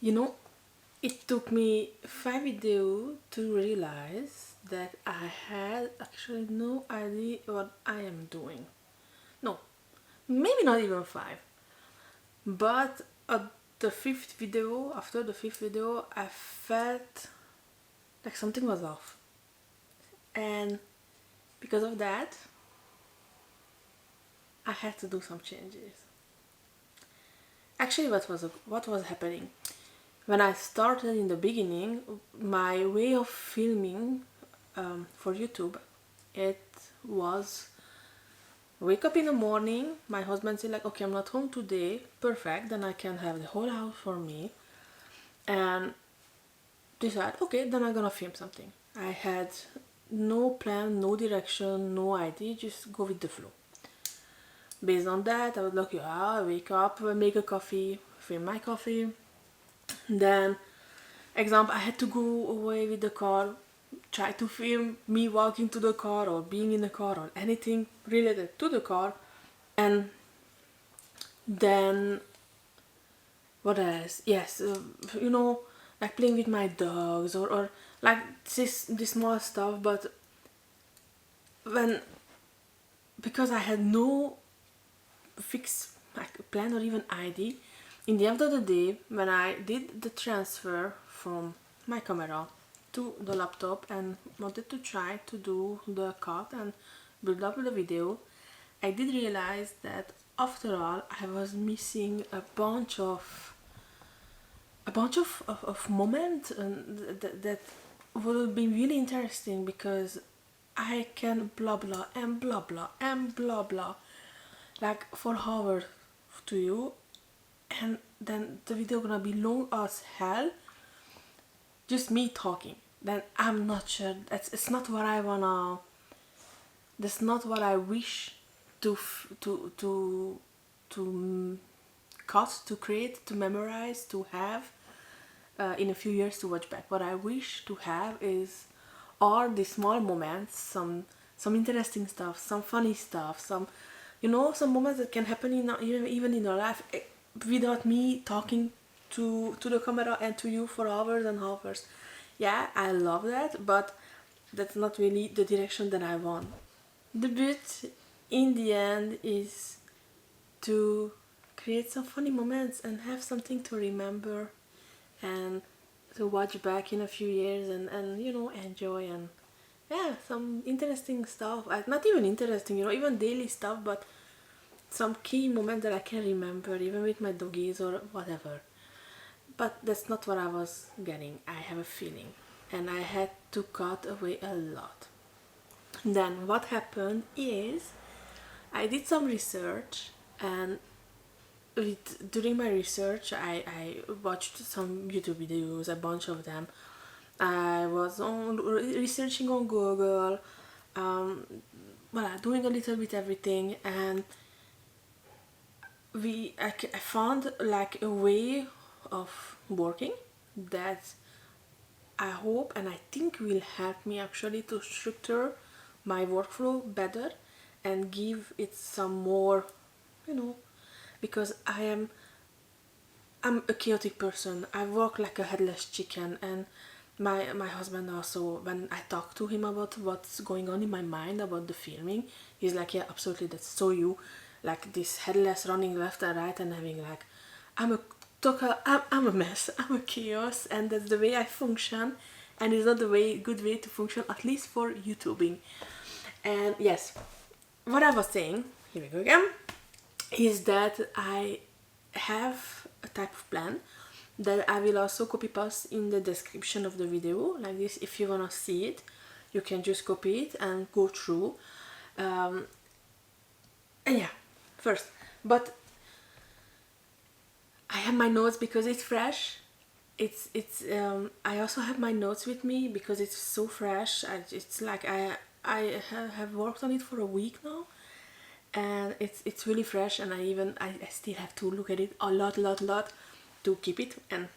You know, it took me 5 videos to realize that I had actually no idea what I am doing. No, maybe not even five. But at the fifth video, after the fifth video, I felt like something was off. And because of that, I had to do some changes. Actually, what was happening? When I started in the beginning, my way of filming for YouTube, it was wake up in the morning. My husband said like, okay, I'm not home today. Perfect. Then I can have the whole house for me, and decide. Okay, then I'm gonna film something. I had no plan, no direction, no idea. Just go with the flow. Based on that, I was like, yeah, wake up, make a coffee, film my coffee. Then example, I had to go away with the car, try to film me walking to the car or being in the car or anything related to the car. And then what else? Yes, like playing with my dogs, or like this small stuff. But when, because I had no fixed like plan or even ID, in the end of the day, when I did the transfer from my camera to the laptop and wanted to try to do the cut and build up the video, I did realize that after all I was missing a bunch of moments, and that would have been really interesting, because I can blah blah and blah blah and blah blah like for hours to you, and then the video gonna be long as hell, just me talking. Then I'm not sure, it's not what I wanna, that's not what I wish to cut, to create, to memorize, to have in a few years to watch back. What I wish to have is all the small moments, some interesting stuff, some funny stuff, some moments that can happen in even in your life, without me talking to the camera and to you for hours and hours. Yeah, I love that, but that's not really the direction that I want. The bit in the end is to create some funny moments and have something to remember, and to watch back in a few years, and enjoy, and yeah, some interesting stuff. Not even interesting, even daily stuff, but some key moments that I can remember, even with my doggies or whatever. But that's not what I was getting, I have a feeling. And I had to cut away a lot. Then what happened is I did some research, and during my research, I watched some YouTube videos, a bunch of them. I was researching on Google, doing a little bit everything, and I found like a way of working that I hope and I think will help me actually to structure my workflow better and give it some more, you know, because I'm a chaotic person. I work like a headless chicken, and my husband also, when I talk to him about what's going on in my mind about the filming, he's like, yeah, absolutely, that's so you, like this headless running left and right and having like, I'm a I'm a mess, I'm a chaos, and that's the way I function, and it's not the good way to function, at least for YouTubing. And yes, what I was saying, here we go again, is that I have a type of plan that I will also copy paste in the description of the video, like this. If you wanna see it, you can just copy it and go through. And yeah, first, but I have my notes because it's fresh. I also have my notes with me because it's so fresh. It's like I have worked on it for a week now, and it's really fresh, and I still have to look at it a lot to keep it, and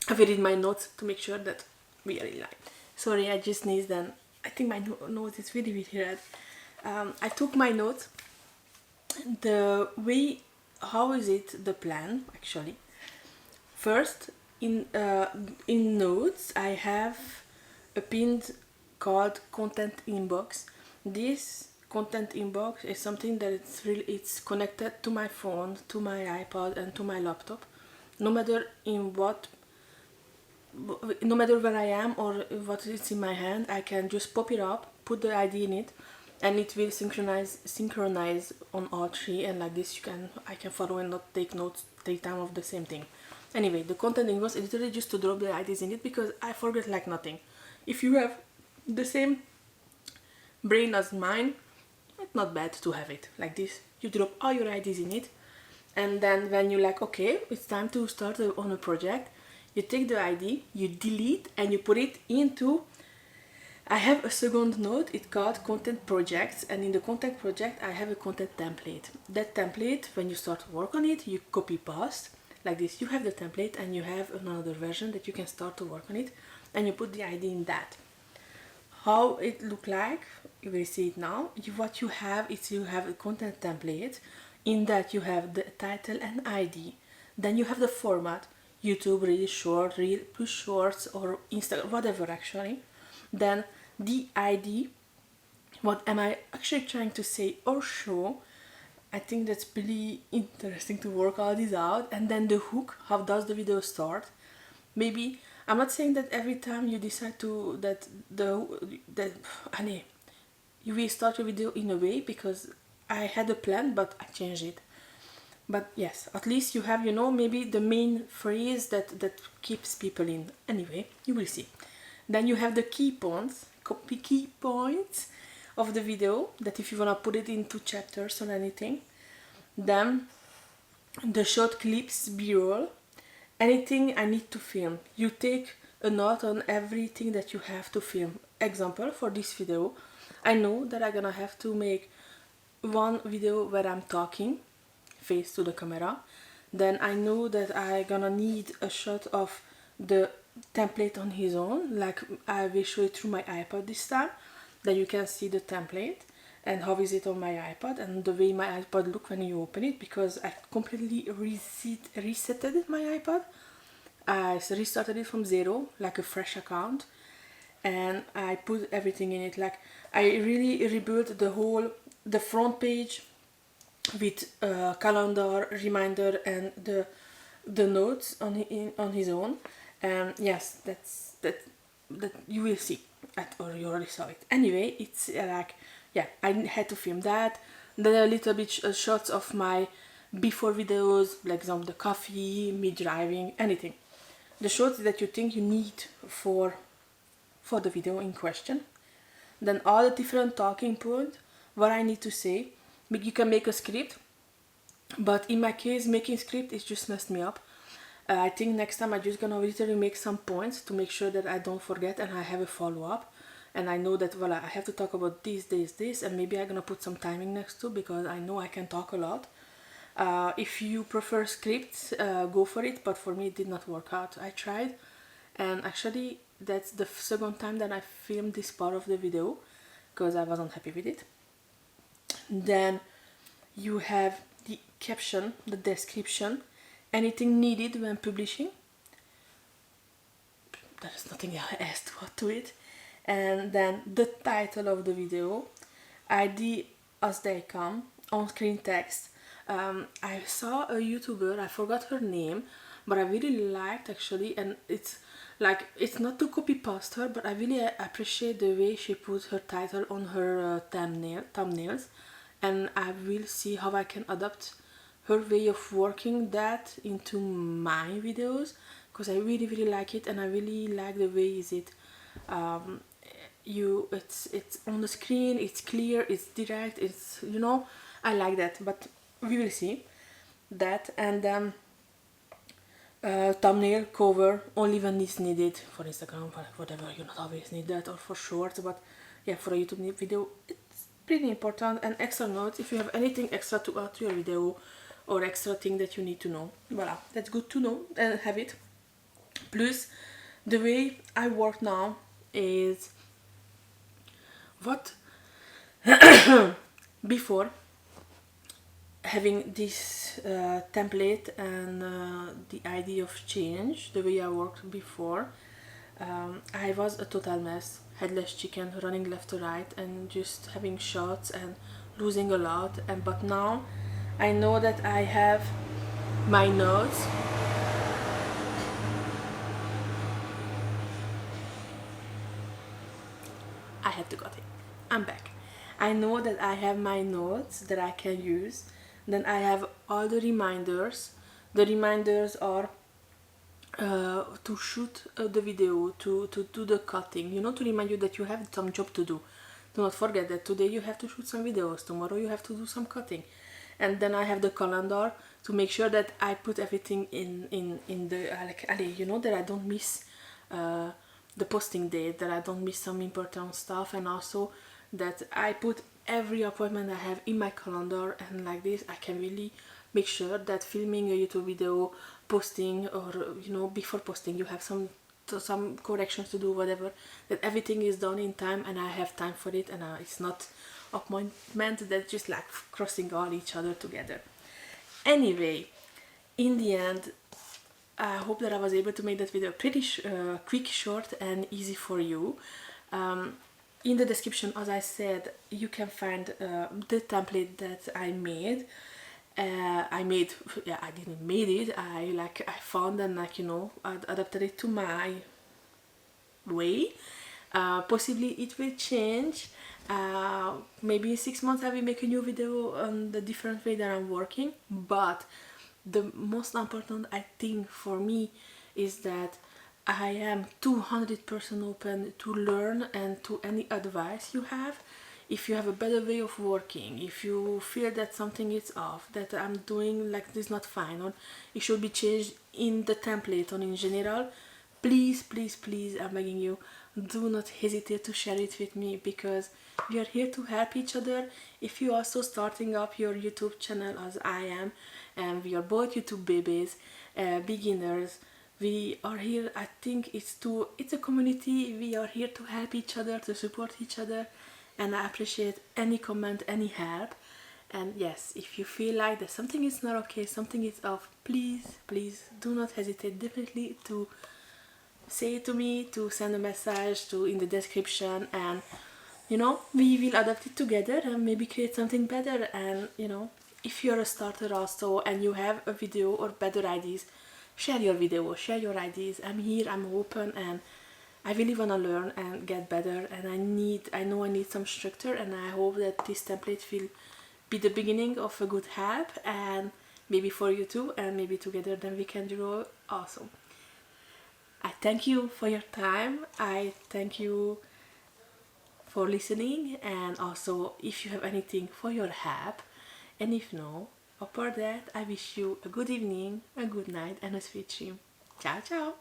I've read my notes to make sure that we are in line. Sorry, I just sneezed, and I think my nose is really red. I took my notes, the way, how is it the plan actually. First, in notes I have a pinned called content inbox. This content inbox is something that it's connected to my phone, to my iPod, and to my laptop. No matter in what, no matter where I am or what is in my hand, I can just pop it up, put the ID in it, and it will synchronize on all three. And like this, I can follow and not take notes, take time of the same thing. Anyway, the content inbox is literally just to drop the IDs in it because I forget like nothing. If you have the same brain as mine, it's not bad to have it like this. You drop all your IDs in it, and then when you're like, okay, it's time to start on a project, you take the ID, you delete, and you put it into, I have a second note, it's called content projects, and in the content project I have a content template. That template, when you start to work on it, you copy paste like this. You have the template and you have another version that you can start to work on it, and you put the ID in that. How it look like, you will see it now. What you have is you have a content template. In that you have the title and ID. Then you have the format, YouTube, Reel, Short, Reel plus Shorts, or Instagram, whatever actually. Then the ID, what am I actually trying to say or show. I think that's pretty interesting to work all this out. And then the hook, how does the video start? Maybe, I'm not saying that every time you decide to, you will start your video in a way, because I had a plan but I changed it. But yes, at least you have, maybe the main phrase that keeps people in. Anyway, you will see. Then you have the key points of the video, that if you want to put it into chapters or anything. Then the short clips, b-roll, anything I need to film. You take a note on everything that you have to film. Example, for this video, I know that I'm gonna have to make one video where I'm talking face to the camera. Then I know that I'm gonna need a shot of the template on his own, like I will show it through my iPod this time. Then you can see the template and how is it on my iPod, and the way my iPod look when you open it, because I completely resetted my iPod. I restarted it from zero, like a fresh account, and I put everything in it. Like I really rebuilt the front page with calendar, reminder, and the notes on his own. And yes, that you will see, or you already saw it. Anyway, it's like, yeah, I had to film that. Then a little bit shots of my before videos, like some the coffee, me driving, anything. The shots that you think you need for the video in question. Then all the different talking points, what I need to say. You can make a script, but in my case, making script is just messed me up. I think next time I'm just gonna literally make some points to make sure that I don't forget and I have a follow-up. And I know that, I have to talk about this, and maybe I'm gonna put some timing next to, because I know I can talk a lot. If you prefer scripts, go for it, but for me it did not work out. I tried, and actually that's the second time that I filmed this part of the video, because I wasn't happy with it. Then you have the caption, the description, anything needed when publishing. There is nothing else to add to it. And then the title of the video, ID as they come, on-screen text. I saw a YouTuber, I forgot her name, but I really liked actually, and it's like, it's not to copy paste her, but I really appreciate the way she put her title on her thumbnails, and I will see how I can adapt her way of working that into my videos, because I really like it, and I really like the way is it it's on the screen, it's clear, it's direct, it's, I like that. But we will see that. And then thumbnail, cover, only when it's needed for Instagram, whatever, you not always need that, or for shorts, but yeah, for a YouTube video it's pretty important. And extra notes, if you have anything extra to add to your video, or extra thing that you need to know, voila, that's good to know and have it. Plus, the way I work now is what before having this template and the idea of change, the way I worked before, I was a total mess, headless chicken, running left to right and just having shots and losing a lot. And but now I know that I have my notes. I had to cut it. I'm back. I know that I have my notes that I can use. Then I have all the reminders. The reminders are to shoot the video, to do the cutting, to remind you that you have some job to do. Do not forget that today you have to shoot some videos, tomorrow you have to do some cutting. And then I have the calendar to make sure that I put everything in the that I don't miss the posting date, that I don't miss some important stuff, and also that I put every appointment I have in my calendar, and like this I can really make sure that filming a YouTube video, posting, or before posting you have some corrections to do, whatever, that everything is done in time and I have time for it, and it's not appointment that just like crossing all each other together. Anyway, in the end, I hope that I was able to make that video pretty quick, short and easy for you. In the description, as I said, you can find the template that I made. I didn't made it. I found and adapted it to my way. Possibly it will change. Maybe in 6 months I will make a new video on the different way that I'm working, but the most important, I think, for me is that I am 200% open to learn and to any advice you have. If you have a better way of working, if you feel that something is off, that I'm doing like this not fine, or it should be changed in the template or in general, please, please, please, I'm begging you, do not hesitate to share it with me, because we are here to help each other. If you are also starting up your YouTube channel as I am, and we are both YouTube babies, beginners, we are here. I think it's a community. We are here to help each other, to support each other, and I appreciate any comment, any help. And yes, if you feel like that something is not okay, something is off, please, please do not hesitate definitely to say it to me, to send a message to in the description, and we will adapt it together and maybe create something better. And if you're a starter also and you have a video or better ideas, share your video, share your ideas. I'm here, I'm open, and I really want to learn and get better, and I know I need some structure, and I hope that this template will be the beginning of a good help, and maybe for you too, and maybe together then we can grow awesome. I thank you for your time. I thank you for listening, and also if you have anything for your help, and if no, apart that, I wish you a good evening, a good night, and a sweet dream. Ciao, ciao!